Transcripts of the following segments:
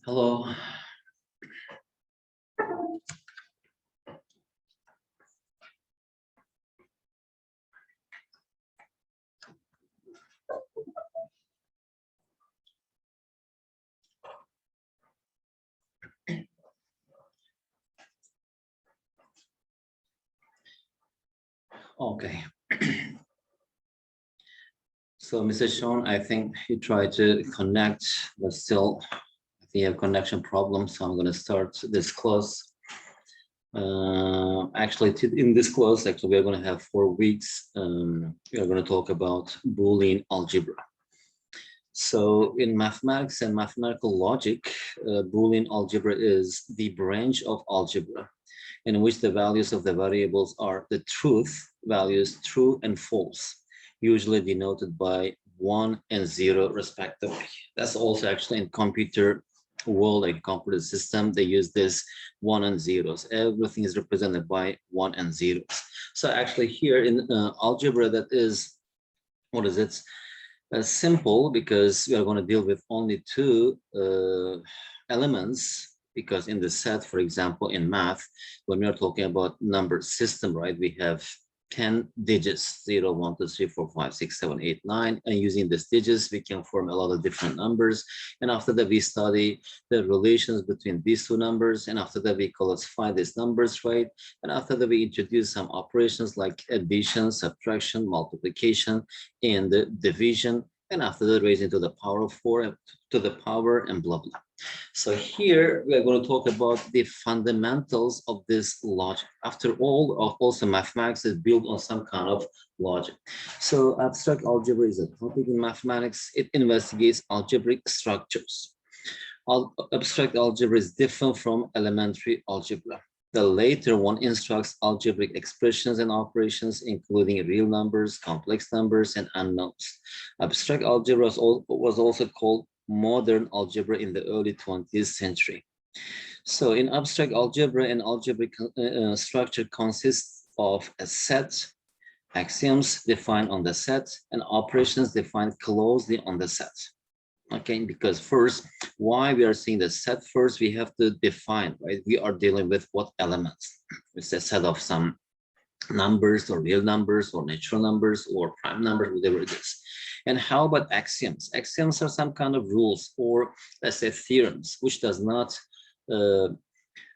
Hello. Okay. So, Mr. Sean, I think you tried to connect, but still, I think you have connection problems. So I'm going to start this class. In this class, actually, we're going to have 4 weeks. We are going to talk about Boolean algebra. So in mathematics and mathematical logic, Boolean algebra is the branch of algebra in which the values of the variables are the truth values, true and false, usually denoted by 1 and 0 respectively. That's also actually in computer world, like computer system, they use this 1 and 0s. Everything is represented by 1 and 0s. So actually here in algebra, that is, what is it? Simple, because we are going to deal with only 2 elements, because in the set, for example, in math, when we are talking about number system, right, we have 10 digits, 0, 1, 2, 3, 4, 5, 6, 7, 8, 9, and using these digits, we can form a lot of different numbers. And after that, we study the relations between these 2 numbers, and after that, we classify these numbers, right? And after that, we introduce some operations like addition, subtraction, multiplication, and division, and after that, raising to the power of 4, to the power, and blah, blah. So here we are going to talk about the fundamentals of this logic. After all, also mathematics is built on some kind of logic. So abstract algebra is a topic in mathematics. It investigates algebraic structures. Abstract algebra is different from elementary algebra. The later one instructs algebraic expressions and operations, including real numbers, complex numbers, and unknowns. Abstract algebra was also called modern algebra in the early 20th century. So in abstract algebra, an algebraic structure consists of a set, axioms defined on the set, and operations defined closely on the set. Okay, because first, why we are seeing the set first, we have to define, right? We are dealing with what elements? It's a set of some numbers or real numbers or natural numbers or prime numbers, whatever it is. And how about axioms? Axioms are some kind of rules, or let's say theorems, which does not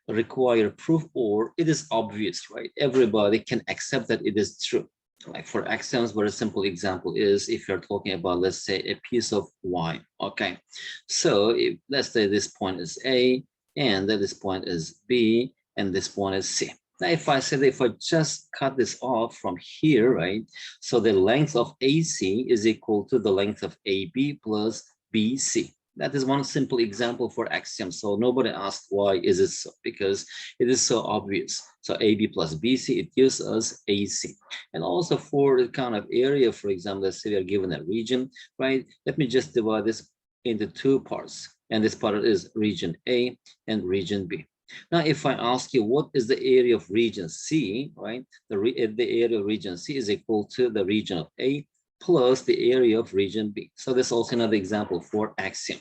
require proof, or it is obvious, right? Everybody can accept that it is true. Like for axioms, very simple example is if you're talking about, let's say, a piece of wine. Okay, so if, let's say this point is A, and then this point is B, and this point is C. Now, if I said, if I just cut this off from here, right? So the length of AC is equal to the length of AB plus BC. That is one simple example for axiom. So nobody asked why is it so, because it is so obvious. So AB plus BC, it gives us AC. And also for the kind of area, for example, let's say we are given a region, right? Let me just divide this into 2 parts. And this part is region A and region B. Now, if I ask you, what is the area of region C, right? The area of region C is equal to the region of A plus the area of region B. So this is also another example for axiom.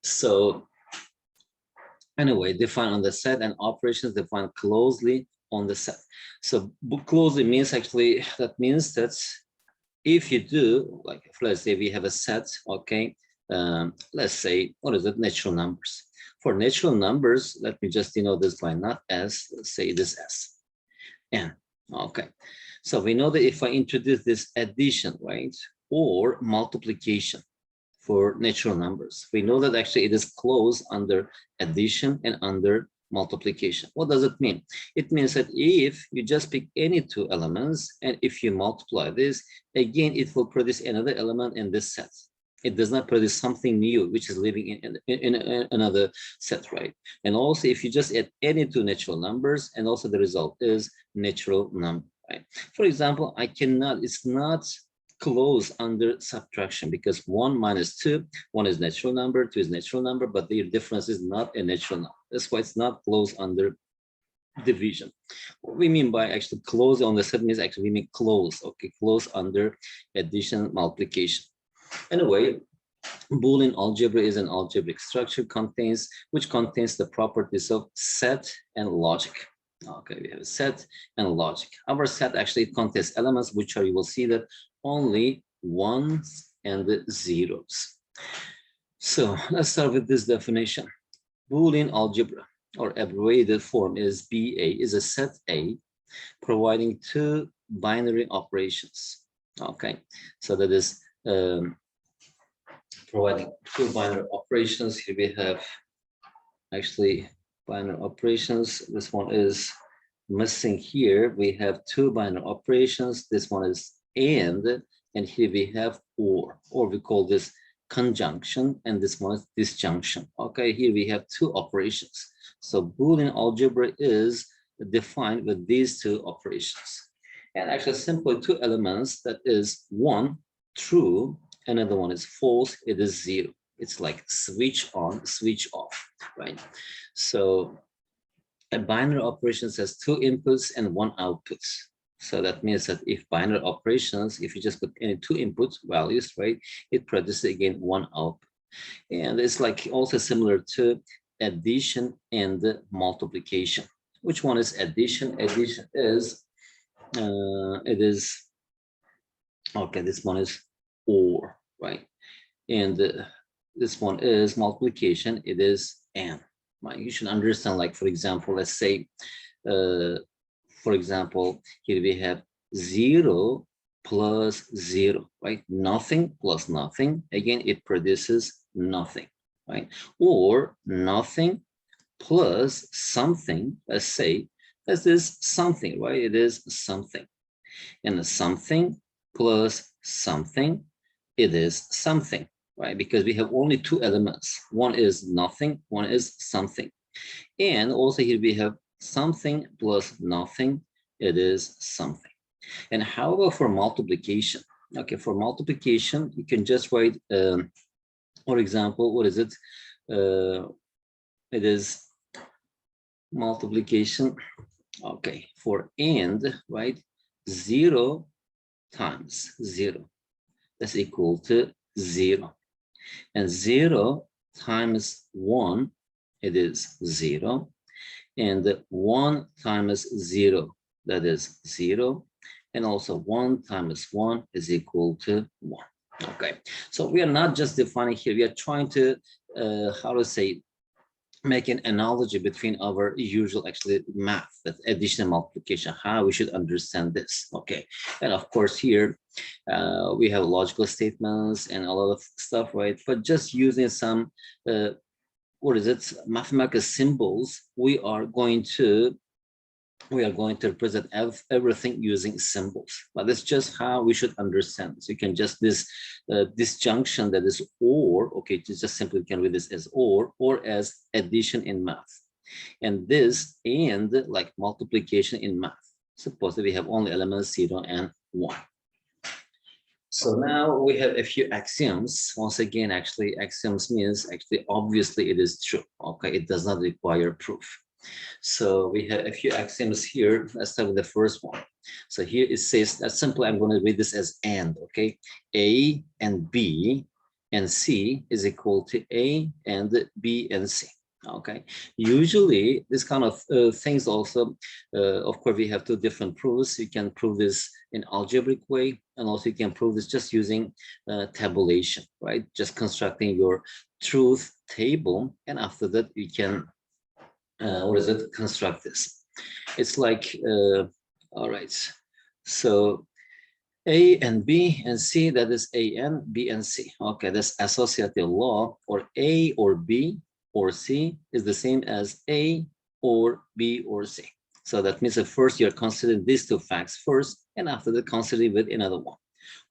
So anyway, define on the set, and operations defined closely on the set. So closely means actually, that means that if you do, like, let's say we have a set, okay, let's say, what is it, natural numbers. For natural numbers, let me just denote this by not S, let's say this S, N, okay. So we know that if I introduce this addition, right, or multiplication for natural numbers, we know that actually it is closed under addition and under multiplication. What does it mean? It means that if you just pick any 2 elements, and if you multiply this, again, it will produce another element in this set. It does not produce something new, which is living in another set, right? And also, if you just add any 2 natural numbers, and also the result is natural number, right? For example, I cannot, it's not close under subtraction, because 1 minus 2, 1 is natural number, 2 is natural number, but their difference is not a natural number. That's why it's not close under division. What we mean by actually close on the set means actually we mean close, okay, close under addition, multiplication. Anyway, Boolean algebra is an algebraic structure which contains the properties of set and logic. Okay, we have a set and logic. Our set actually contains elements which are, you will see that, only ones and zeros. So let's start with this definition. Boolean algebra, or abbreviated form is BA, is a set A providing two binary operations. Okay, so that is providing two binary operations. Here we have actually binary operations. This one is missing here. We have two binary operations. This one is and here we have or we call this conjunction, and this one is disjunction. Okay, here we have two operations. So Boolean algebra is defined with these two operations. And actually simply two elements, that is one true, another one is false, it is zero. It's like switch on, switch off, right? So a binary operation has two inputs and one output. So that means that if binary operations, if you just put any two input values, right, it produces again one output. And it's like also similar to addition and multiplication. Which one is addition? Addition is, okay, this one is or, right? And this one is multiplication, it is and. Right? You should understand, like, for example, let's say, for example, here we have 0 plus 0, right? Nothing plus nothing, again, it produces nothing, right? Or nothing plus something, let's say, this is something, right? It is something. And something plus something, it is something, right? Because we have only two elements. One is nothing, one is something. And also here we have something plus nothing, it is something. And how about for multiplication? Okay, for multiplication, you can just write, for example, what is it? It is multiplication, okay, for and, right? 0 times 0, that's equal to 0. And 0 times 1, it is 0. And 1 times 0, that is 0. And also 1 times 1 is equal to 1. Okay, so we are not just defining here, we are trying to, how to say, make an analogy between our usual actually math, that addition and multiplication, how we should understand this. Okay, and of course here we have logical statements and a lot of stuff, right? But just using some what is it, mathematical symbols, we are going to represent everything using symbols. But that's just how we should understand. So you can just this disjunction, that is or, okay, just simply can read this as or as addition in math. And this and like multiplication in math. Suppose that we have only elements 0 and 1. So now we have a few axioms. Once again, actually axioms means actually obviously it is true. Okay, it does not require proof. So we have a few axioms here. Let's start with the first one. So here it says that simply I'm going to read this as and, okay? A and B and C is equal to A and B and C. Okay, usually this kind of things also, of course, we have two different proofs. You can prove this in algebraic way, and also you can prove this just using tabulation, right? Just constructing your truth table, and after that you can construct this. It's like, all right, so A and B and C, that is A and B and C. Okay, that's associative law, or A or B or C is the same as A or B or C. So that means that first you're considering these two facts first, and after that considering with another one.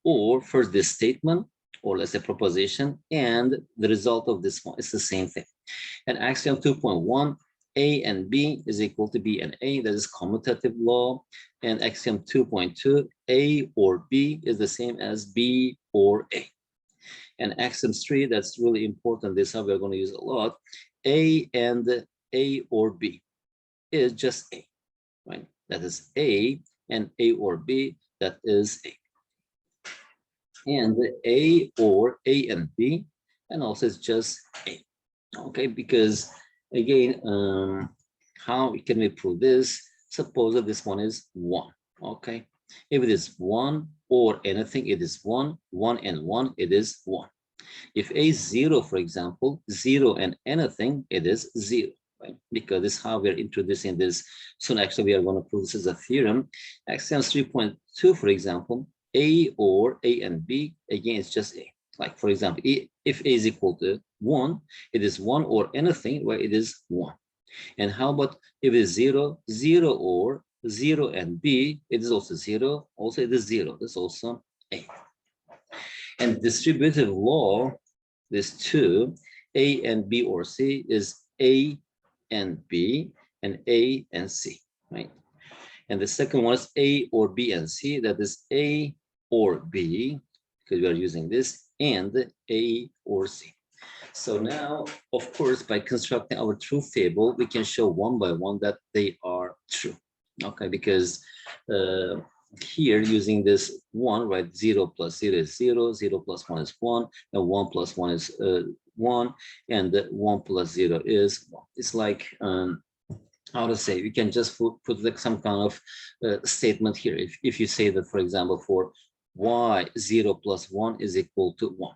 Or first this statement, or let's say proposition, and the result of this one is the same thing. And axiom 2.1, A and B is equal to B and A, that is commutative law. And axiom 2.2, A or B is the same as B or A. And axiom 3, that's really important, this is how we're going to use a lot. A and A or B is just A, right? That is A, and A or B, that is A. And A or A and B and also it's just A. Okay, because again, how can we prove this? Suppose that this one is 1. Okay, if it is 1 or anything, it is 1, 1 and 1, it is 1. If A is 0, for example, 0 and anything, it is 0. Right? Because this is how we are introducing this. Soon, actually, we are going to prove this as a theorem. Axiom 3.2, for example, A or A and B, again, it's just A. Like, for example, if A is equal to 1, it is 1 or anything where it is 1. And how about if it is 0, 0 or 0 and B, it is also 0, also it is 0, that's also A. And distributive law, this 2, A and B or C is A and B and A and C, right? And the second one is A or B and C, that is A or B, because we are using this, and A or C. So now, of course, by constructing our truth table, we can show one by one that they are true. Okay, because here using this 1, right? 0 plus 0 is 0, 0 plus 1 is 1, and 1 plus 1 is 1, and 1 plus 0 is 1. It's like, how to say, you can just put like some kind of statement here. If you say that, for example, for y 0 plus 1 is equal to 1.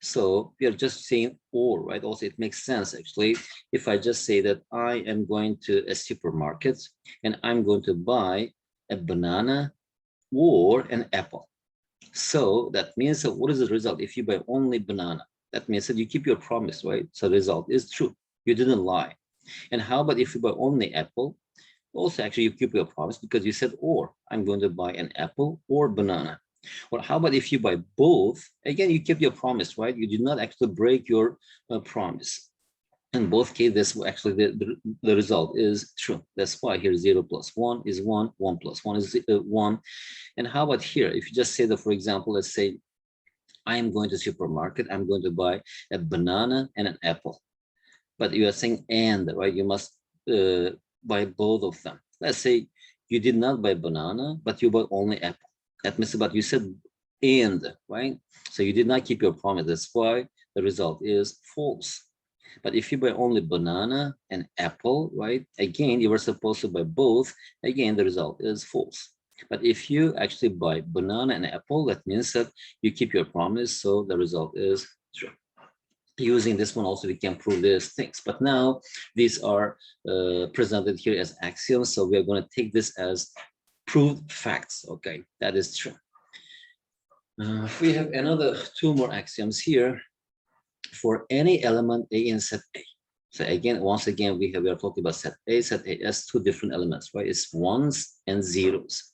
So we are just saying or, right? Also, it makes sense, actually. If I just say that I am going to a supermarket and I'm going to buy a banana or an apple. So that means that what is the result if you buy only banana? That means that you keep your promise, right? So the result is true. You didn't lie. And how about if you buy only apple? Also, actually, you keep your promise because you said or. I'm going to buy an apple or banana. Well, how about if you buy both? Again, you keep your promise, right? You did not actually break your promise. In both cases, actually, the result is true. That's why here 0 plus 1 is 1, 1 plus 1 is 1. And how about here? If you just say that, for example, let's say, I am going to supermarket, I'm going to buy a banana and an apple. But you are saying and, right? You must buy both of them. Let's say you did not buy banana, but you bought only apple. That means, but you said and, right? So you did not keep your promise. That's why the result is false. But if you buy only banana and apple, right? Again, you were supposed to buy both. Again, the result is false. But if you actually buy banana and apple, that means that you keep your promise. So the result is true. Using this one also, we can prove these things. But now these are presented here as axioms. So we are going to take this as proved facts. Okay, that is true. We have another 2 more axioms here. For any element A in set A. So again, once again, we are talking about set A. Set A has 2 different elements, right? It's ones and zeros.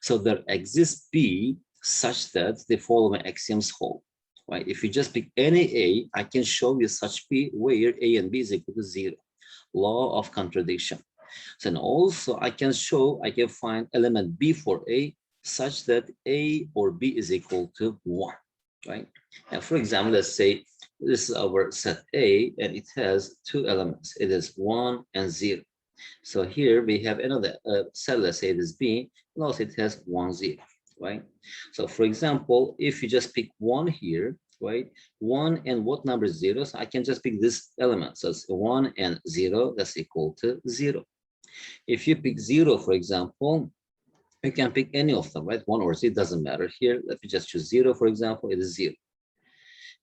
So there exists B such that the following axioms hold, right? If you just pick any A, I can show you such B where A and B is equal to 0. Law of contradiction. So and also I can find element B for A such that A or B is equal to 1, right? And for example, let's say this is our set A and it has 2 elements. It is 1 and 0. So here we have another set, let's say it is B, and also it has 1, 0, right? So for example, if you just pick 1 here, right? 1 and what number is 0? So I can just pick this element. So it's 1 and 0, that's equal to 0. If you pick 0, for example, you can pick any of them, right? 1 or 0, it doesn't matter here. Let me just choose 0, for example, it is 0.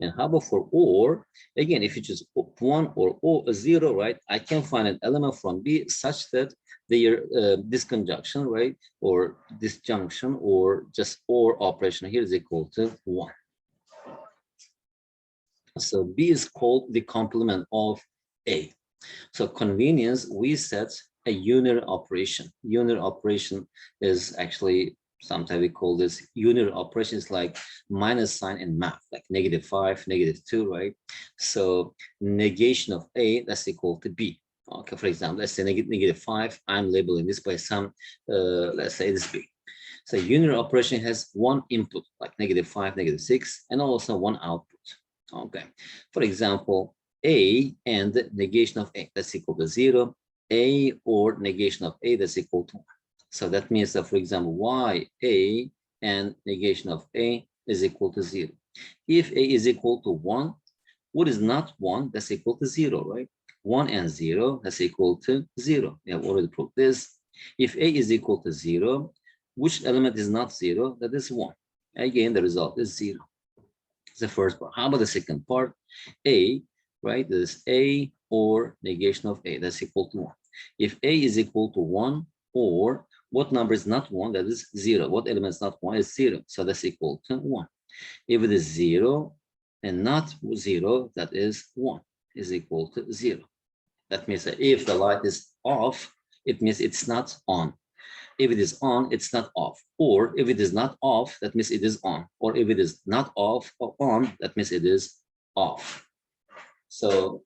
And how about for or? Again, if you choose 1 or 0, right, I can find an element from B such that their disconjunction, right, or disjunction, or just or operation here is equal to 1. So B is called the complement of A. So convenience, we set a unary operation. Unary operation is actually, sometimes we call this unary operations like minus sign in math, like -5, -2, right? So negation of A, that's equal to B. Okay, for example, let's say -5, I'm labeling this by some, let's say this B. So unary operation has 1 input, like -5, -6, and also 1 output. Okay, for example, A and negation of A, that's equal to 0. A or negation of A, that's equal to 1. So that means that, for example, A and negation of A is equal to 0. If A is equal to 1, What is not 1? That's equal to 0, right? 1 and 0, that's equal to 0. We have already proved this. If A is equal to 0, which element is not 0? That is 1. Again, the result is 0. It's the first part. How about the second part? A, right? This is A or negation of A. That's equal to 1. If A is equal to 1, or what number is not 1? That is 0. What element is not 1 is 0. So that's equal to 1. If it is 0 and not 0, that is 1 is equal to 0. That means that if the light is off, it means it's not on. If it is on, it's not off. Or if it is not off, that means it is on. Or if it is not off or on, that means it is off. So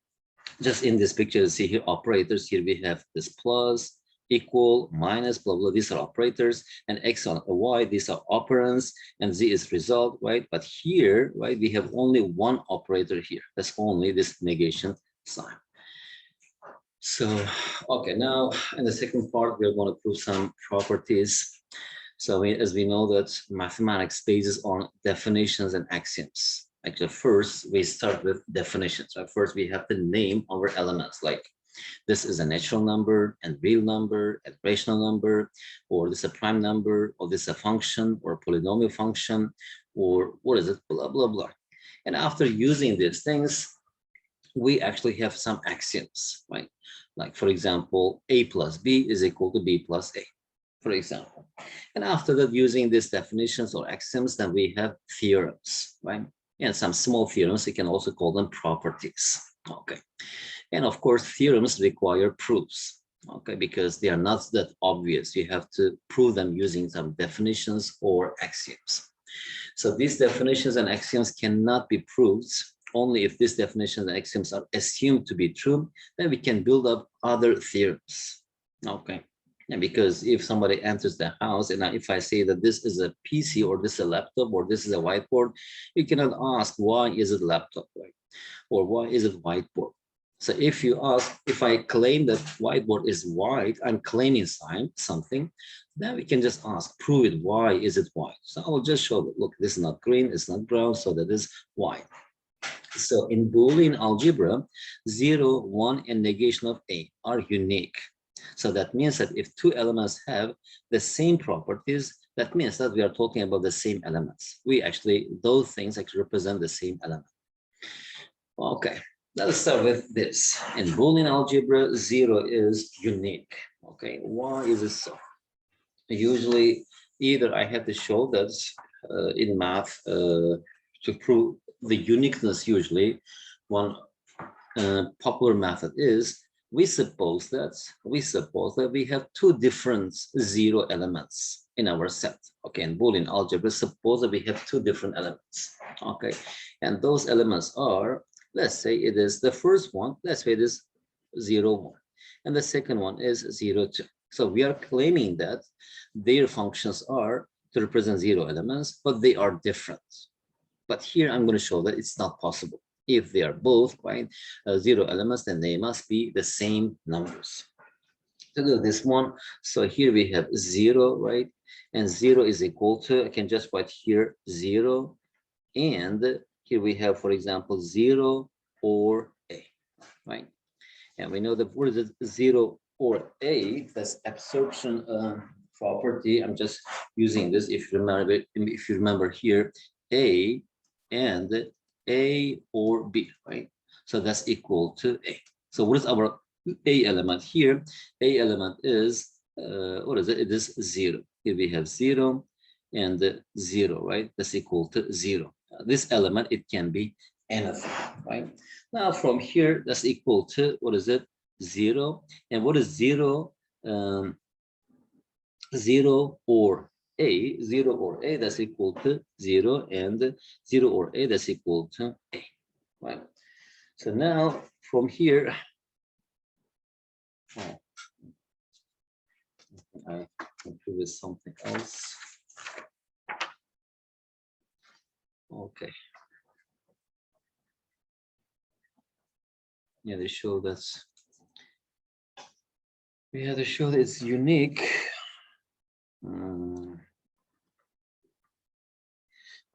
just in this picture, you see here operators. Here we have this plus, equal, minus, blah, blah. These are operators. And x on y, these are operands. And z is result, right? But here, right, we have only one operator here. That's only this negation sign. So, okay, now in the second part, we're going to prove some properties. So as we know that mathematics bases on definitions and axioms. Actually, first we start with definitions. Right? First, we have to name our elements, like this is a natural number and real number and rational number, or this is a prime number, or this is a function or a polynomial function, or what is it, blah, blah, blah. And after using these things, we actually have some axioms, right? Like, for example, a plus b is equal to b plus a, for example. And after that, using these definitions or axioms, then we have theorems, right? And some small theorems, you can also call them properties, okay? And of course, theorems require proofs, okay? Because they are not that obvious. You have to prove them using some definitions or axioms. So these definitions and axioms cannot be proved. Only if these definitions and axioms are assumed to be true, then we can build up other theorems, okay? And because if somebody enters the house, and if I say that this is a PC or this is a laptop or this is a whiteboard, you cannot ask why is it laptop, right? Or why is it whiteboard? So if you ask, if I claim that whiteboard is white, I'm claiming something, then we can just ask, prove it, why is it white? So I will just show that, look, this is not green, it's not brown, so that is white. So in Boolean algebra, 0, 1, and negation of A are unique. So that means that if two elements have the same properties, that means that we are talking about the same elements. Those things actually represent the same element. Okay, let's start with this. In Boolean algebra, 0 is unique. Okay, why is it so? Usually, either I have to show that in math to prove the uniqueness. Usually, one popular method is we suppose that we have two different 0 elements in our set. Okay, in Boolean algebra, suppose that we have two different elements. Okay, and those elements are, let's say it is the first one, let's say it is 0, 1, and the second one is 0, 2. So we are claiming that their functions are to represent 0 elements, but they are different. But here I'm going to show that it's not possible. If they are both, right, 0 elements, then they must be the same numbers. To do this one, so here we have 0, right? And 0 is equal to, I can just write here 0. And here we have, for example, 0 or A, right? And we know that what is it, 0 or A, that's absorption property. I'm just using this, if you remember here, A and A or B, right? So that's equal to A. So what is our A element here? A element is, what is it? It is 0. Here we have 0 and 0, right? That's equal to 0. This element, it can be anything, right? Now from here, that's equal to, what is it? 0. And what is 0? 0 or A, 0 or A, that's equal to 0, and 0 or A, that's equal to A, right? So now from here, I can prove with something else. Okay. Yeah, they show that we have to show that it's unique.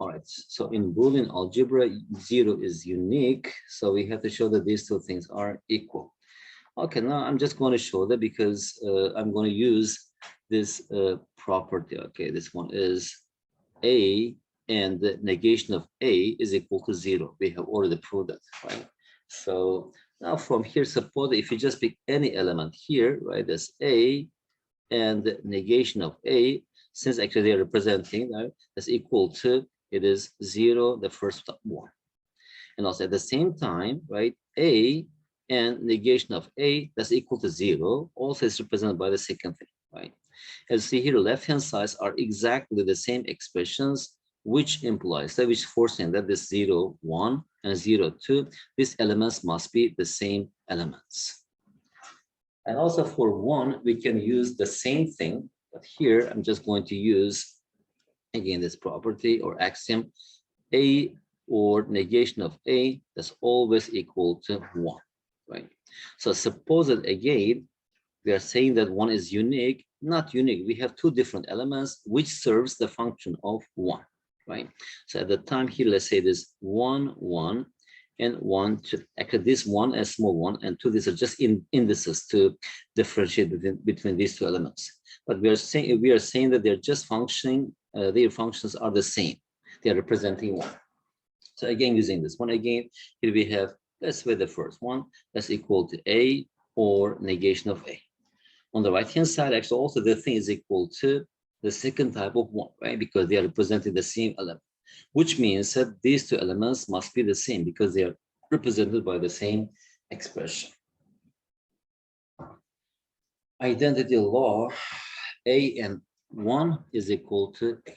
All right, so in Boolean algebra, 0 is unique. So we have to show that these two things are equal. Okay, now I'm just going to show that because I'm going to use this property. Okay, this one is A, and the negation of A is equal to 0. We have already proved that, right? So now from here, suppose if you just pick any element here, right, that's A, and the negation of A, since actually they're representing, right, that's equal to, it is 0, the first one. And also at the same time, right, A and negation of A, that's equal to 0, also is represented by the second thing, right? As you see here, left-hand sides are exactly the same expressions, which implies that, which forcing that this 0, 1 and 0, 2, these elements must be the same elements. And also for 1, we can use the same thing, but here I'm just going to use, again, this property or axiom, A or negation of A, that's always equal to 1, right? So suppose that again, we are saying that 1 is unique, not unique. We have two different elements which serves the function of 1, right? So at the time here, let's say this 1, 1, and 1, 2. Actually, this 1 and small 1 and 2, these are just indices to differentiate between these two elements. But we are saying that they're just functioning, their functions are the same. They are representing 1. So again, using this one again, here we have, let's say the first one, that's equal to A or negation of A. On the right-hand side, actually also the thing is equal to the second type of 1, right? Because they are representing the same element, which means that these two elements must be the same because they are represented by the same expression. Identity law, A and 1 is equal to A.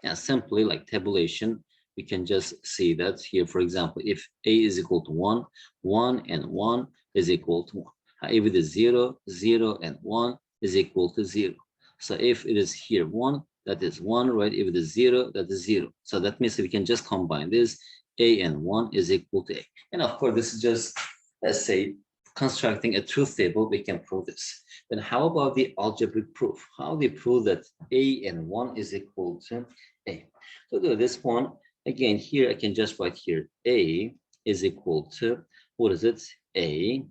And simply like tabulation, we can just see that here, for example, if A is equal to 1, 1 and 1 is equal to 1. If it is 0, 0 and 1 is equal to 0. So if it is here 1, that is 1, right? If it is 0, that is 0. So that means we can just combine this. A and 1 is equal to A. And of course, this is just, let's say, constructing a truth table, we can prove this. Then how about the algebraic proof? How do we prove that A and 1 is equal to A? So do this one. Again, here I can just write here A is equal to, what is it? A.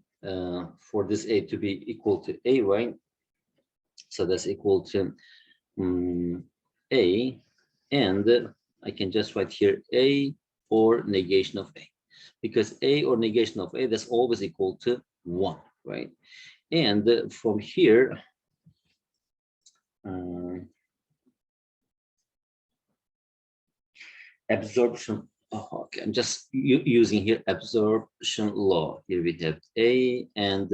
For this A to be equal to A, right? So that's equal to A, and I can just write here A or negation of A, because A or negation of A, that's always equal to 1, right? And from here, absorption. Oh, okay, I'm just using here absorption law. Here we have A, and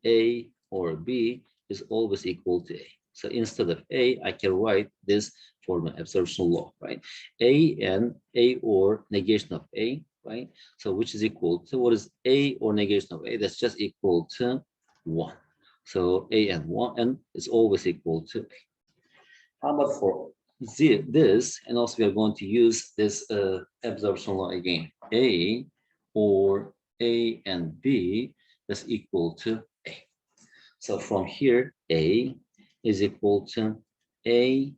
A or B is always equal to A. So instead of A, I can write this for my absorption law, right? A and A or negation of A, right? So which is equal to, what is A or negation of A? That's just equal to 1. So A and 1 and it's always equal to A. How about for this? And also we are going to use this absorption law again. A or A and B is equal to A. So from here, A is equal to A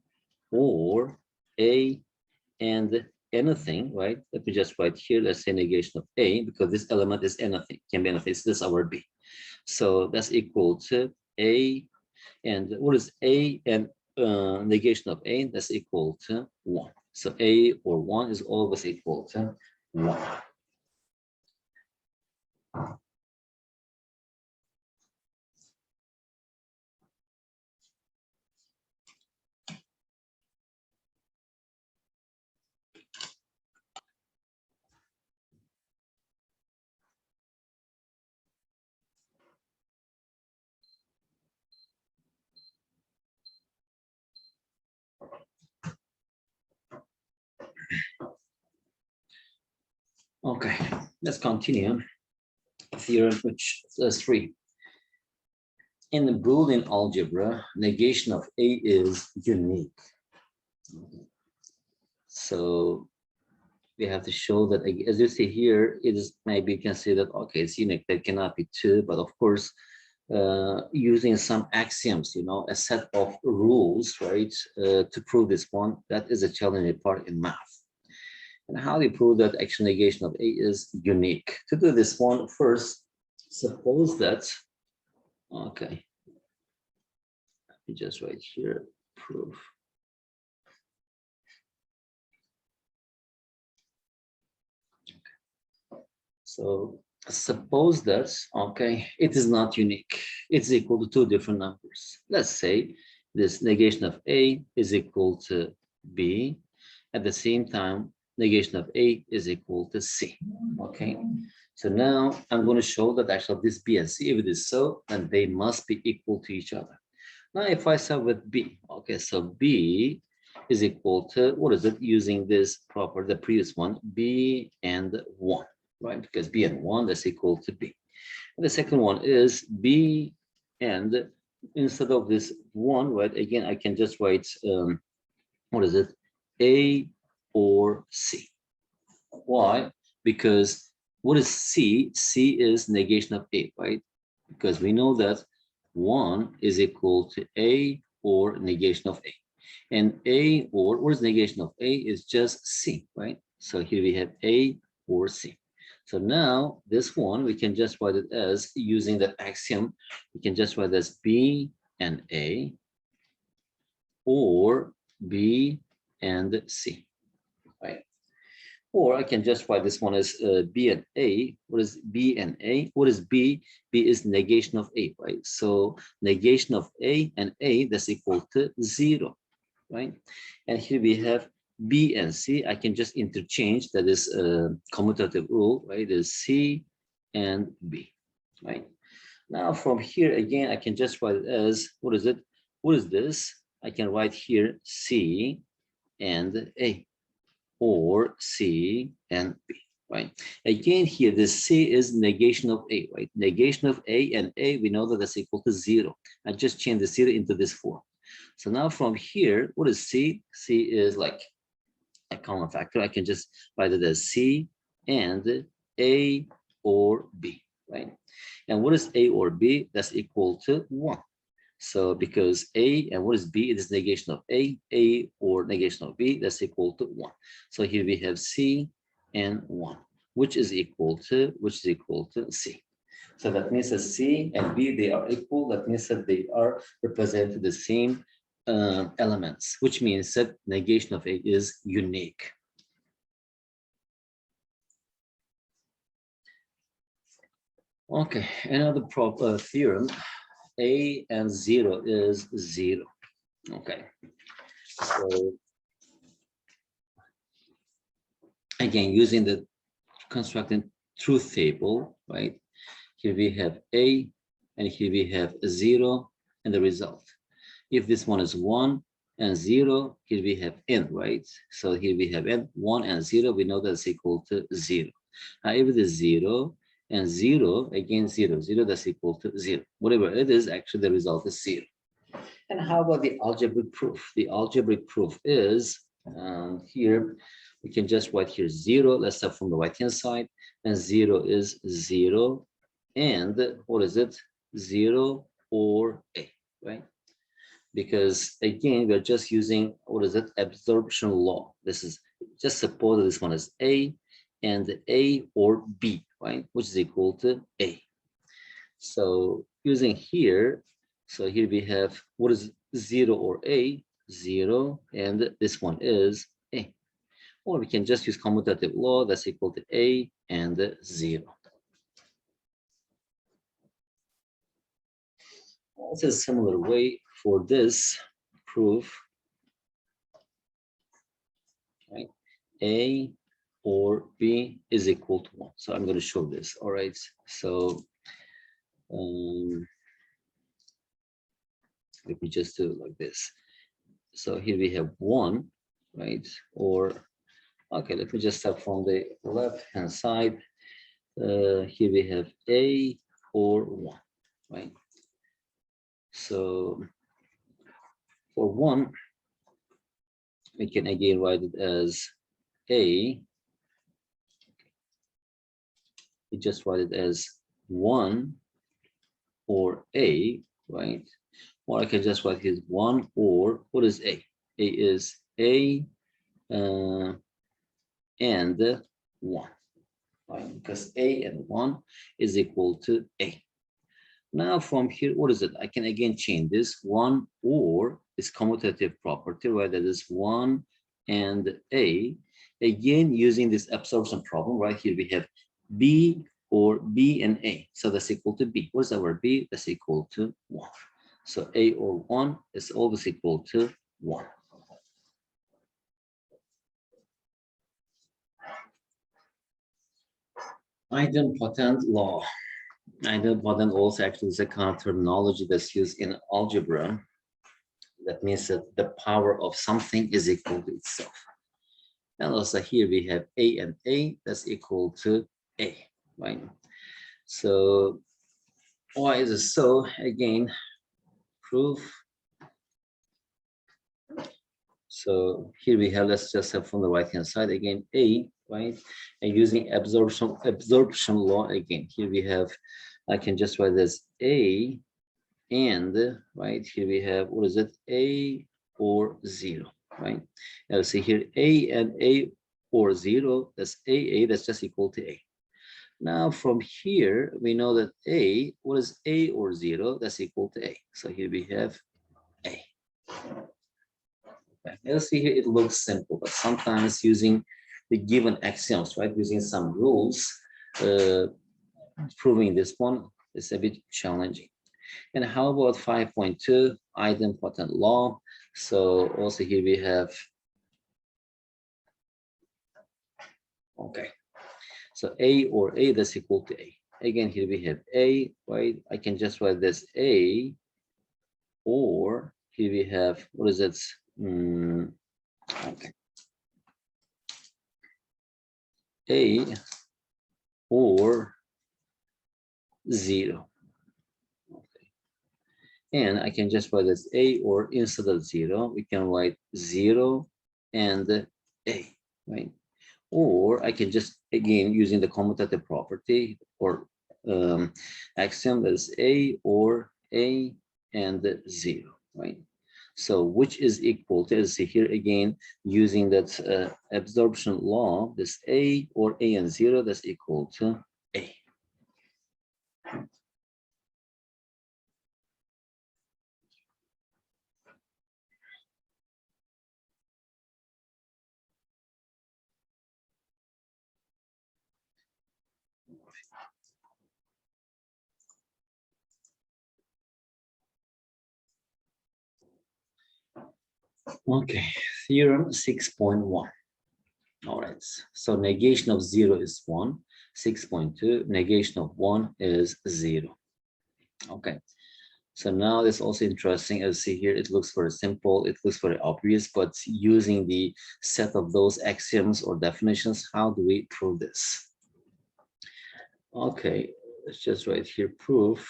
or A and anything, right? Let me just write here, let's say negation of A, because this element is anything, can be anything. This is our B. So that's equal to A, and what is A and negation of A? That's equal to 1. So A or 1 is always equal to 1. Okay, let's continue. Theorem which is 3. In the Boolean algebra, negation of A is unique. So we have to show that, as you see here, it is, maybe you can say that, okay, it's unique, that cannot be 2, but of course, using some axioms, you know, a set of rules, right, to prove this one, that is a challenging part in math. And how do you prove that actual negation of A is unique? To do this one, first, suppose that, okay, let me just write here, proof. So suppose that, okay, it is not unique. It's equal to two different numbers. Let's say this negation of A is equal to B. At the same time, negation of A is equal to C, okay? So now I'm going to show that actually this B and C, if it is so, then they must be equal to each other. Now, if I start with B, okay, so B is equal to, what is it, using this property, the previous one, B and 1, right? Because B and 1, that's equal to B. And the second one is B and, instead of this 1, right, again, I can just write, what is it, A or C. Why? Because what is C? C is negation of A, right? Because we know that 1 is equal to A or negation of A. And A or, what is negation of A is just C, right? So here we have A or C. So now this one, we can just write it as, using that axiom, we can just write as B and A or B and C, right? Or I can just write this one as B and A. What is B and A? What is B? B is negation of A, right? So negation of A and A, that's equal to 0, right? And here we have B and C. I can just interchange, that is a commutative rule, right? Is C and B, right? Now from here, again, I can just write it as, what is it? What is this? I can write here C and A, or C and B, right? Again, here, the C is negation of A, right? Negation of A and A, we know that that's equal to 0. I just change the 0 into this form. So now from here, what is C? C is like a common factor. I can just write it as C and A or B, right? And what is A or B? That's equal to 1. So because A and what is B? It is negation of A or negation of B, that's equal to 1. So here we have C and 1, which is equal to C. So that means that C and B, they are equal. That means that they are representing the same elements, which means that negation of A is unique. Okay, another theorem. A and 0 is 0. Okay, so again, using the constructing truth table, right? Here we have A and here we have 0 and the result. If this one is 1 and 0, here we have n, right? So here we have n, 1 and 0, we know that's equal to 0. Now if it is 0 and 0, again 0, 0, that's equal to 0. Whatever it is, actually the result is 0. And how about the algebraic proof? The algebraic proof is, here, we can just write here 0. Let's start from the right-hand side. And 0 is 0. And what is it? 0 or A, right? Because again, we're just using, what is it? Absorption law. This is, just suppose that this one is A and A or B, right? Which is equal to A. So using here, so here we have, what is 0 or A? 0, and this one is A. Or we can just use commutative law, that's equal to A and 0. Also a similar way for this proof, right? A or B is equal to 1. So I'm going to show this. All right. So let me just do it like this. So here we have 1, right? Or, okay, let me just start from the left-hand side. Here we have A or 1, right? So for 1, we can again write it as A. We just write it as 1 or A, right? Or I can just write here 1 or, what is A? A is A and 1, right? Because A and 1 is equal to A. Now from here, what is it? I can again change this 1 or this commutative property, right? That is 1 and A. Again, using this absorption problem, right here we have B or B and A. So that's equal to B. What's our B? That's equal to 1. So A or 1 is always equal to 1. Idempotent law. Idempotent also actually is a kind of terminology that's used in algebra. That means that the power of something is equal to itself. And also here we have A and A, that's equal to A, right? So why is it so? Again, proof. So here we have, let's just have from the right hand side again, A, right? And using absorption law again, here we have, I can just write this A and, right, here we have, what is it? A or 0, right? Now see here, A and A or 0, that's AA, that's just equal to A. Now from here, we know that A, what is A or 0? That's equal to A. So here we have A. Okay. Let's see here, it looks simple, but sometimes using the given axioms, right, using some rules, proving this one is a bit challenging. And how about 5.2, idempotent law? So also here we have, okay, so A or A, that's equal to A. Again, here we have A, right? I can just write this A, or here we have, what is it? Okay. A or 0. Okay. And I can just write this A, or instead of 0, we can write 0 and A, right? Or I can just, again, using the commutative property or axiom, that is A or A and 0, right? So which is equal to, as see here again, using that absorption law, this A or A and 0, that's equal to A. Okay, theorem 6.1. All right, so negation of 0 is 1. 6.2, negation of 1 is 0. Okay, so now it's also interesting, as you see here, it looks very simple, it looks very obvious, but using the set of those axioms or definitions, how do we prove this? Okay, let's just write here proof.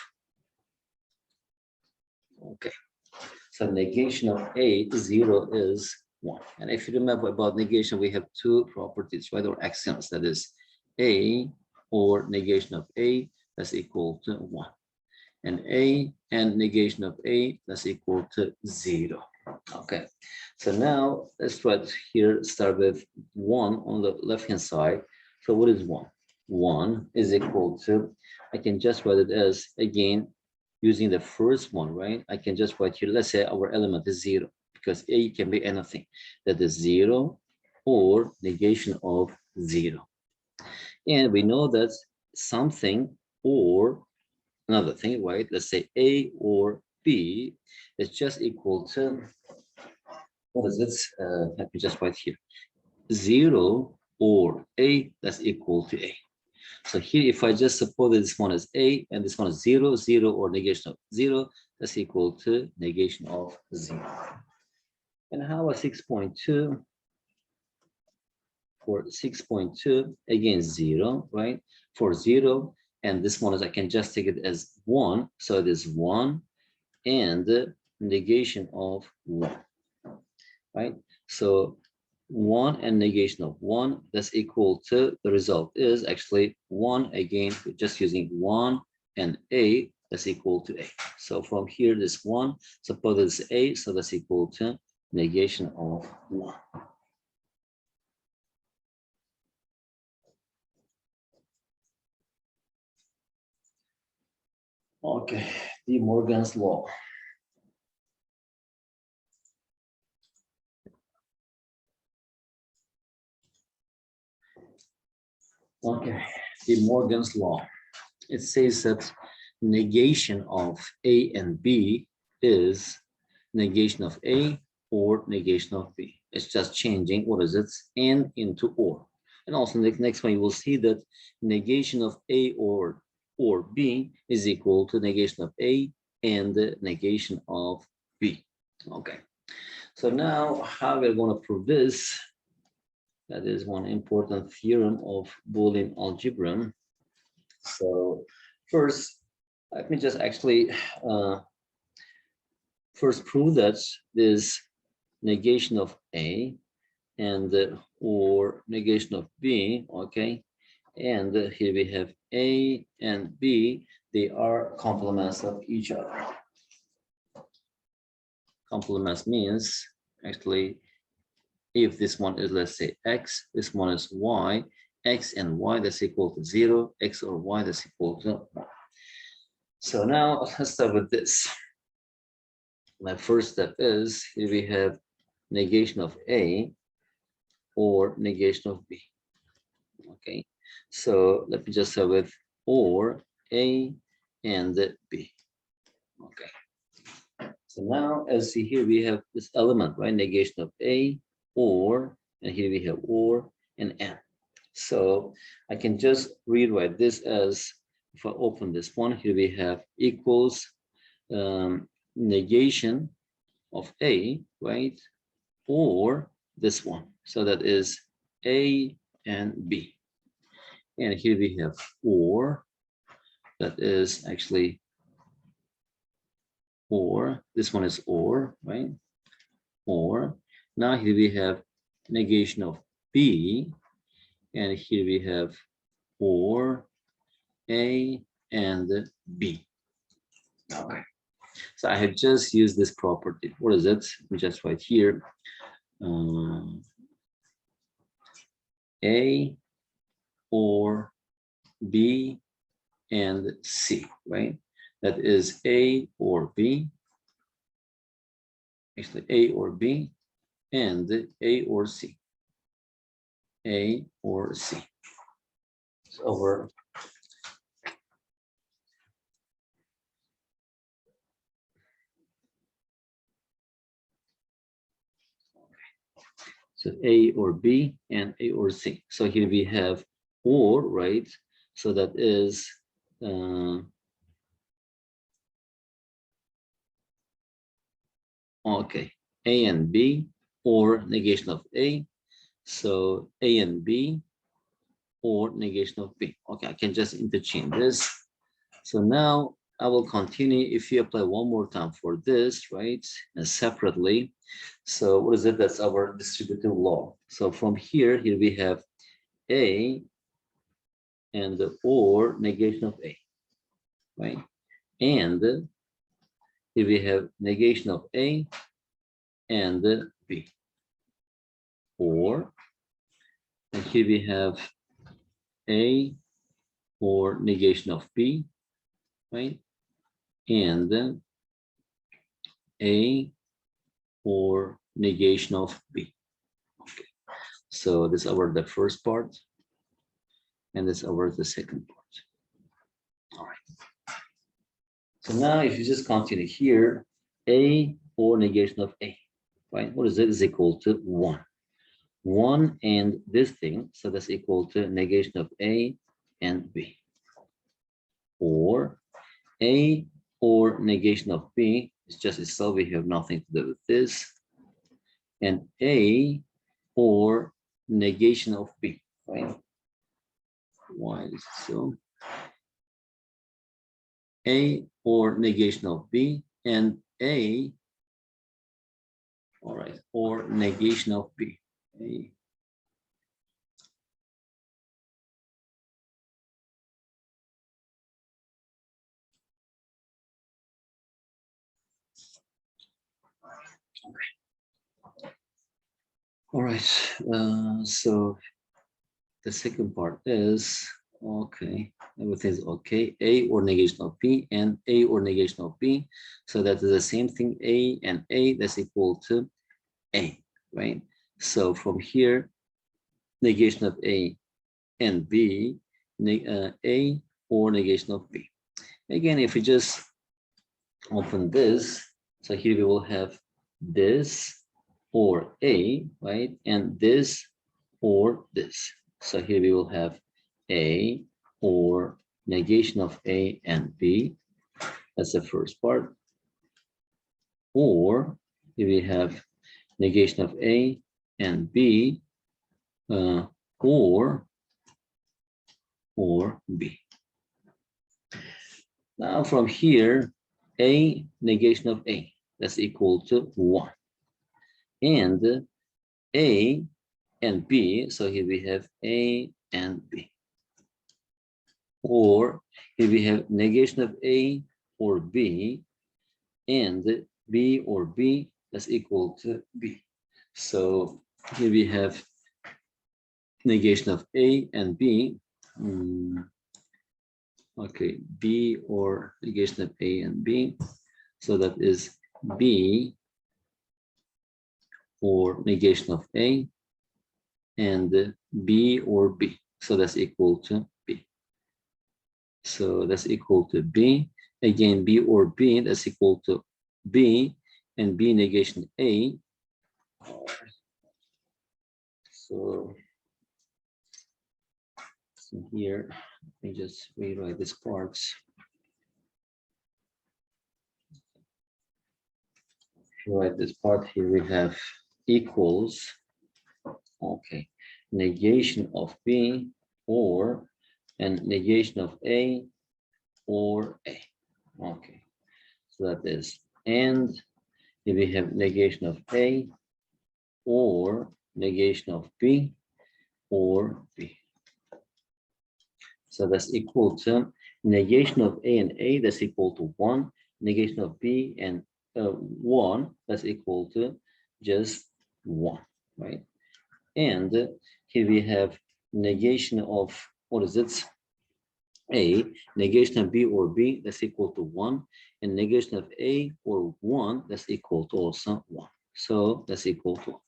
Okay, so negation of A, 0 is 1. And if you remember about negation, we have two properties, right, or axioms, that is A or negation of A, that's equal to 1. And A and negation of A, that's equal to 0. Okay, so now let's try here, start with 1 on the left-hand side. So what is 1? 1 is equal to, I can just write it as, again, using the first one, right? I can just write here, let's say our element is 0, because A can be anything. That is 0 or negation of 0. And we know that something or another thing, right? Let's say A or B is just equal to, what is it? Let me just write here. 0 or A, that's equal to A. So here, if I just suppose that this one is A and this one is 0, 0 or negation of 0, that's equal to negation of 0. And how about 6.2? For 6.2, again, 0, right? For 0, and this one is, I can just take it as 1. So it is 1 and the negation of 1, right? So 1 and negation of 1, that's equal to, the result is actually 1, again, just using 1 and A, that's equal to A. So from here, this 1, suppose it's A, so that's equal to negation of 1. Okay, De Morgan's law. Okay, De Morgan's law. It says that negation of A and B is negation of A or negation of B. It's just changing, what is it, N into or. And also the next one, you will see that negation of A or B is equal to negation of A and the negation of B. Okay, so now how we're going to prove this? That is one important theorem of Boolean algebra. So first, let me just actually first prove that this negation of A and or negation of B, okay? And here we have A and B, they are complements of each other. Complements means actually if this one is, let's say, X, this one is Y, X and Y that's equal to 0, X or Y that's equal to 1. So now let's start with this. My first step is here we have negation of A or negation of B. Okay, so let me just start with or A and B. Okay, so now as see here we have this element, right? Negation of A or, and here we have or and N. So I can just rewrite this as, if I open this one, here we have equals negation of A, right? Or this one. So that is A and B. And here we have or, that is actually or, this one is or, right? Or, now here we have negation of B, and here we have or A and B. Okay. So I have just used this property. What is it? Let me just write here. A or B and C, right? That is A or B, actually A or B, and A or C. A or C. So over so A or B and A or C. So here we have or, right? So that is okay, A and B or negation of A. So A and B or negation of B. Okay, I can just interchange this. So now I will continue. If you apply one more time for this, right, and separately. So what is it? That's our distributive law. So from here we have A and the or negation of A, right? And here we have negation of A and B. Or, and here we have A or negation of B, right? And then A or negation of B. Okay. So this is our the first part, and this is our the second part. All right. So now if you just continue here, A or negation of A, right? What is it? Is equal to 1. 1 and this thing, so that's equal to negation of A and B. Or A or negation of B is just itself, we have nothing to do with this. And A or negation of B, right? Why is it so? A or negation of B and A, all right, or negation of B. A. Okay. All right, so the second part is Okay, everything's okay. A or negation of B and A or negation of B. So that is the same thing, A and A, that's equal to A, right? So from here, negation of A and B, A or negation of B. Again, if we just open this, so here we will have this or A, right? And this or this. So here we will have A or negation of A and B. That's the first part. Or here we have negation of A and B, or B. Now from here, A negation of A, that's equal to 1. And A and B, so here we have A and B. Or here we have negation of A or B, and B or B, that's equal to B. So here we have negation of A and B. Okay, B or negation of A and B. So that is B or negation of A and B or B. So that's equal to B. So that's equal to B. Again, B or B, that's equal to B and B negation A. So here, let me just rewrite this part. Rewrite this part here, we have equals, okay, negation of B or and negation of A or A. Okay, so that is, and here we have negation of A or negation of B or B. So that's equal to negation of A and A, that's equal to 1. Negation of B and 1, that's equal to just 1, right? And here we have negation of, what is it? A, negation of B or B, that's equal to 1. And negation of A or 1, that's equal to also 1. So that's equal to 1,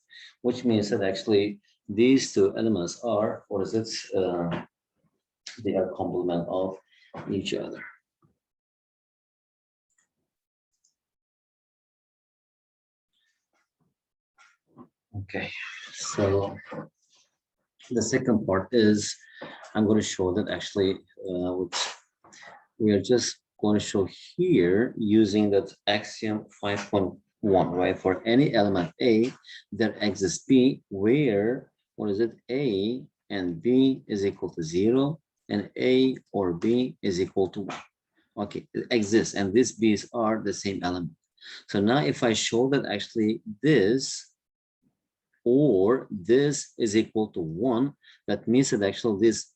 which means that actually these two elements are, what is it? They are complement of each other. Okay, so the second part is I'm going to show that actually we are just going to show here using that axiom 5.1, right? For any element A, there exists B where, what is it? A and B is equal to 0 and A or B is equal to 1. Okay, it exists, and these B's are the same element. So now if I show that actually this or this is equal to 1, that means that actually these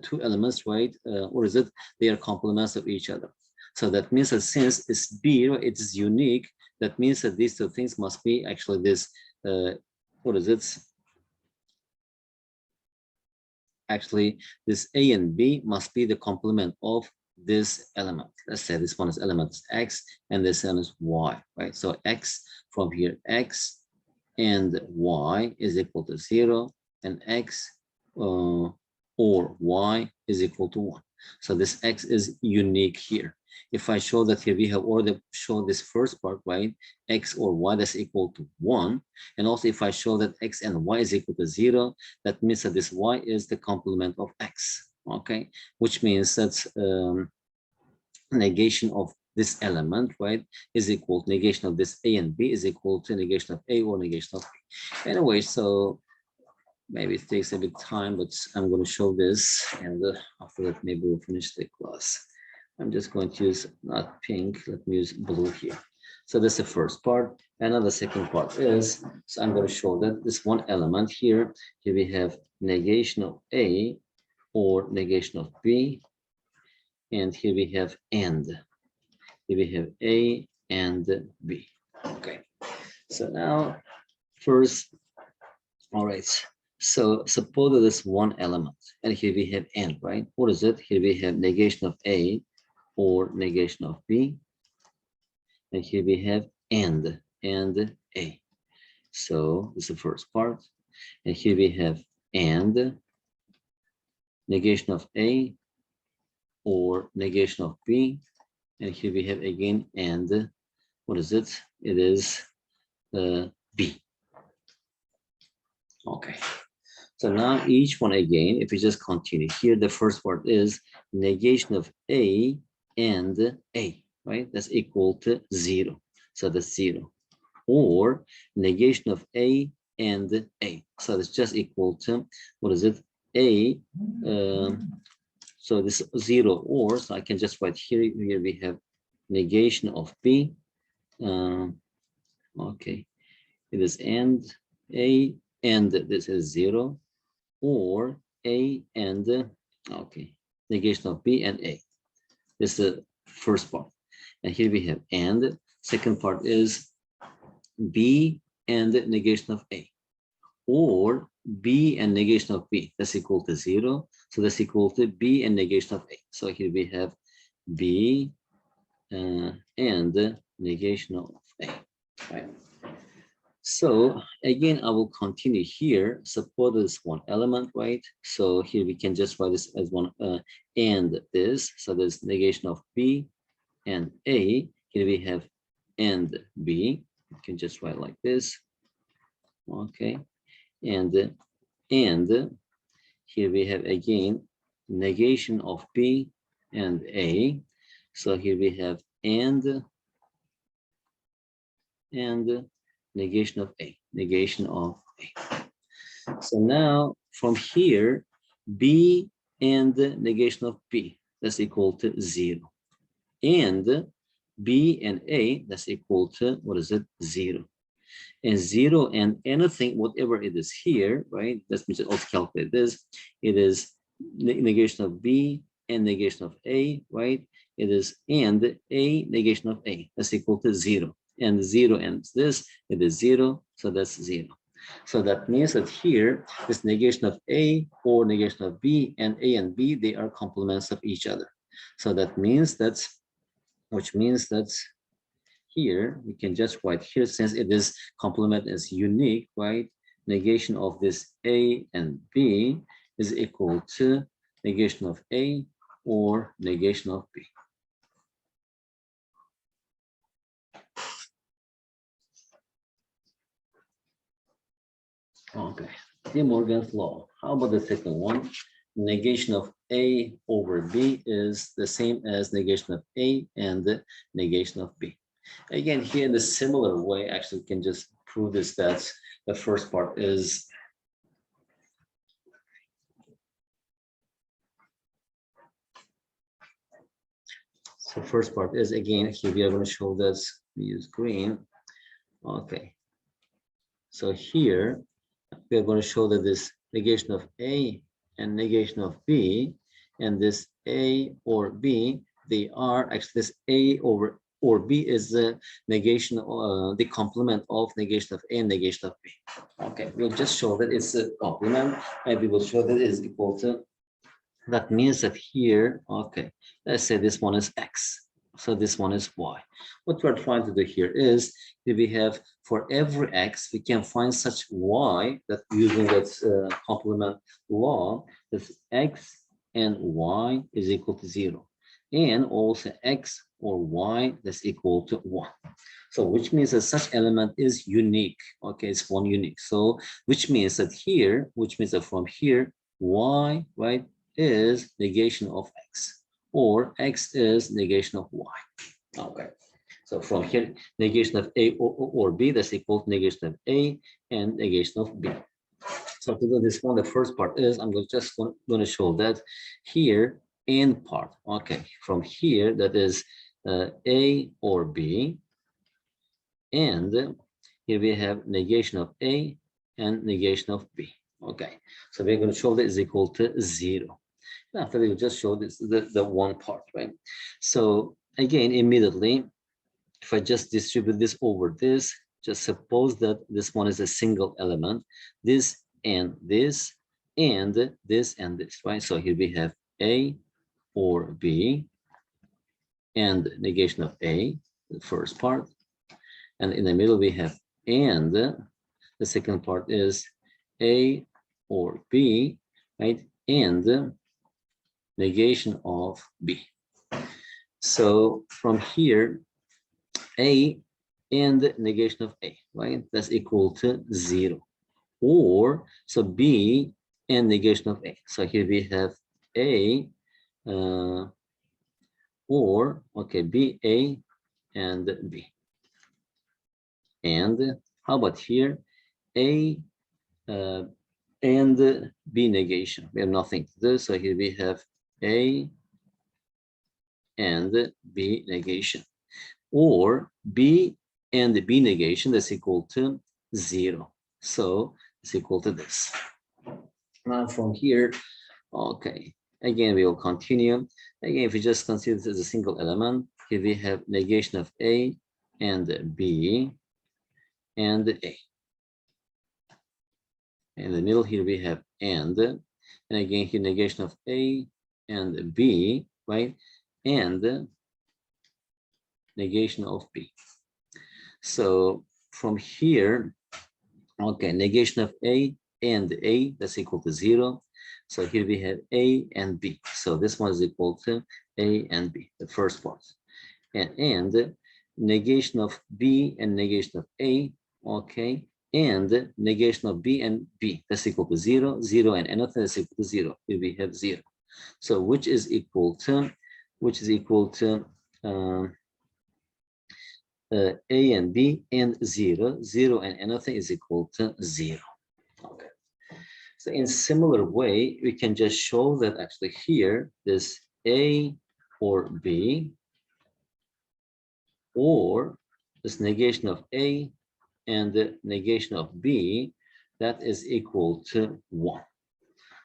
two elements, right, or is it, they are complements of each other. So that means that since it's B, it is unique, that means that these two things must be actually this, what is it? Actually, this A and B must be the complement of this element. Let's say this one is element X and this element is Y, right? So X from here, X and Y is equal to 0 and X or Y is equal to 1. So this X is unique here. If I show that here we have already shown this first part, right? X or Y that's equal to 1. And also if I show that X and Y is equal to 0, that means that this Y is the complement of X, okay? Which means that negation of this element, right, is equal to negation of this A and B is equal to negation of A or negation of B. Anyway, so maybe it takes a bit time, but I'm going to show this, and after that, maybe we'll finish the class. I'm just going to use not pink, let me use blue here. So that's the first part. And now the second part is, so I'm going to show that this one element here we have negation of A or negation of B. And here we have and. Here we have A and B. Okay. So now, first, all right. So suppose that is one element, and here we have n, right? What is it? Here we have negation of A or negation of B, and here we have and A. So this is the first part, and here we have and negation of A or negation of B, and here we have again and what is it? It is B. Okay. So now each one again, if we just continue here, the first part is negation of A and A, right? That's equal to 0. So that's 0. Or negation of A and A. So that's just equal to, what is it? A, so this 0 or, so I can just write here, here we have negation of B. Okay, it is and A and this is 0. Or A and okay, negation of B and A. This is the first part. And here we have and. Second part is B and negation of A. Or B and negation of B. That's equal to 0. So that's equal to B and negation of A. So here we have B and negation of A. Right. So again, I will continue here. Suppose this one element, right? So here we can just write this as one and this. So there's negation of B and A. Here we have and B. You can just write like this. Okay. And here we have again negation of B and A. So here we have and negation of A, negation of A. So now from here, B and negation of B, that's equal to 0. And B and A, that's equal to, what is it, 0. And 0 and anything, whatever it is here, right? Let's just also calculate this. It is negation of B and negation of A, right? It is and A negation of A, that's equal to 0. And 0 and this, it is 0, so that's 0. So that means that here, this negation of A or negation of B and B, they are complements of each other. So that means that's, which means that here, we can just write here, since it is complement is unique, right? Negation of this A and B is equal to negation of A or negation of B. Okay, De Morgan's law. How about the second one? Negation of A over B is the same as negation of A and the negation of B. Again, here in a similar way, actually can just prove this, that the first part is so first part is, again, here we are going to show this, we use green. Okay, so here we are going to show that this negation of A and negation of B, and this A or B, they are actually this A over or B is the negation, the complement of negation of A and negation of B. Okay, we'll just show that it's a complement, and we will show that it is equal to, that means that here, okay, let's say this one is X. So this one is Y. What we're trying to do here is, if we have for every X, we can find such Y that using that complement law, that X and Y is equal to 0. And also X or Y that's equal to 1. So which means that such element is unique. Okay, it's one unique. So which means that here, which means that from here, Y, right, is negation of X, or X is negation of Y. Okay, so from here, negation of A or B, that's equal to negation of A and negation of B. So to do this one, the first part is, I'm just going to show that here in part. Okay, from here, that is A or B, and here we have negation of A and negation of B. Okay, so we're going to show that is equal to 0. After we just show this, the one part, right? So again, immediately, if I just distribute this over this, just suppose that this one is a single element. This and this, and this, and this, right? So here we have A or B, and negation of A, the first part. And in the middle, we have and. The second part is A or B, right? And negation of B. So from here, A and negation of A, right? That's equal to 0. Or, so B and negation of A. So here we have A, or, okay, B, A, and B. And how about here? A and B negation. We have nothing to do. So here we have A and B negation. Or B and B negation, that's equal to 0. So it's equal to this. Now from here, okay, again, we will continue. Again, if we just consider this as a single element, here we have negation of A and B and A. In the middle here we have and again here negation of A and B, right? And negation of B. So from here, okay, negation of A and A, that's equal to 0. So here we have A and B. So this one is equal to A and B, the first part. And negation of B and negation of A, okay, and negation of B and B, that's equal to 0, 0, and anything is equal to 0. Here we have 0. So which is equal to A and B and 0, 0, and anything is equal to 0. Okay. So in similar way, we can just show that actually here, this A or B, or this negation of A and the negation of B, that is equal to 1.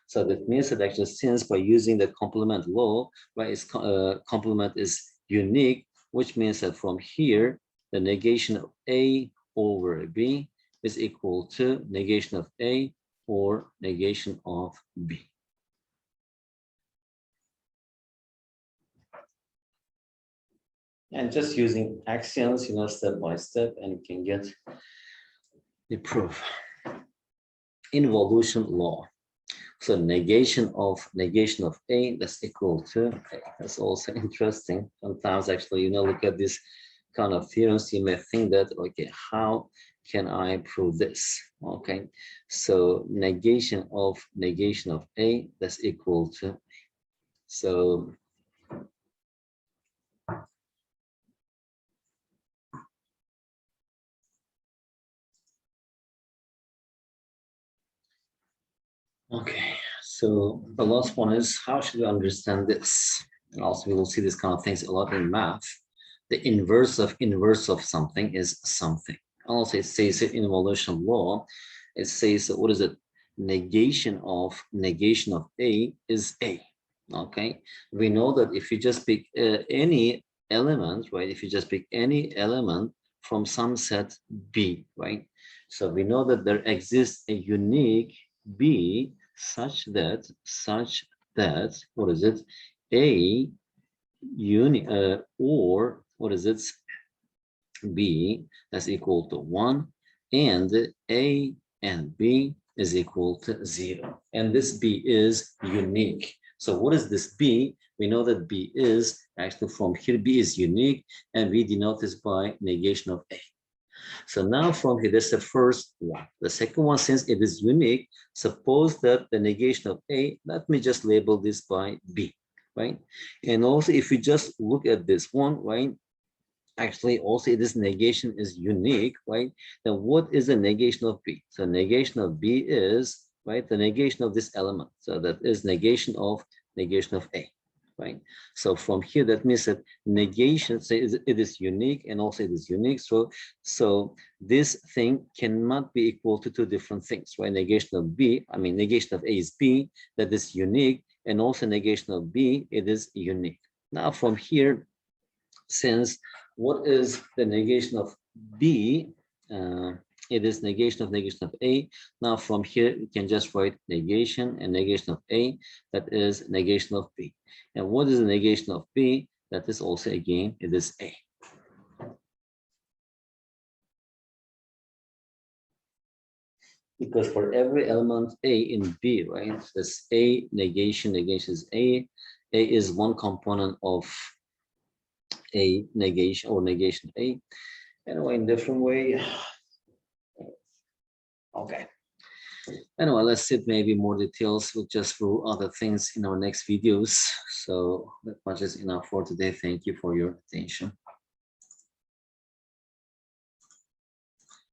So that means that actually, since by using the complement law, right, its complement is unique, which means that from here, the negation of A over B is equal to negation of A or negation of B. And just using axioms, step by step, and you can get the proof. Involution law. So negation of A, that's equal to A. That's also interesting. Sometimes actually, look at this kind of theorems, you may think that, okay, how can I prove this? Okay, so negation of A, that's equal to A. So okay, so the last one is, how should we understand this? And also we will see this kind of things a lot in math. The inverse of something is something. Also it says in involution law, it says, what is it? Negation of A is A. Okay, we know that if you just pick any element, right? If you just pick any element from some set B, right? So we know that there exists a unique B such that what is it? A or what is it? B that's equal to 1, and A and B is equal to 0. And this B is unique. So what is this B? We know that B is actually, from here, B is unique, and we denote this by negation of A. So now from here, that's the first one. The second one, since it is unique, suppose that the negation of A, let me just label this by B, right? And also, if you just look at this one, right? Actually, also this negation is unique, right? Then what is the negation of B? So negation of B is, right, the negation of this element. So that is negation of A, right? So from here, that means that negation, say it is unique, and also it is unique. So this thing cannot be equal to two different things, right? Negation of B, I mean, negation of A is B, that is unique, and also negation of B, it is unique. Now from here, since what is the negation of B? It is negation of A. Now from here, we can just write negation and negation of A. That is negation of B. And what is the negation of B? That is also, again, it is A. Because for every element A in B, right, this A negation is A. A is one component of A negation or negation A. Anyway, in different way. Okay. Anyway, let's see maybe more details. We'll just through other things in our next videos. So that much is enough for today. Thank you for your attention.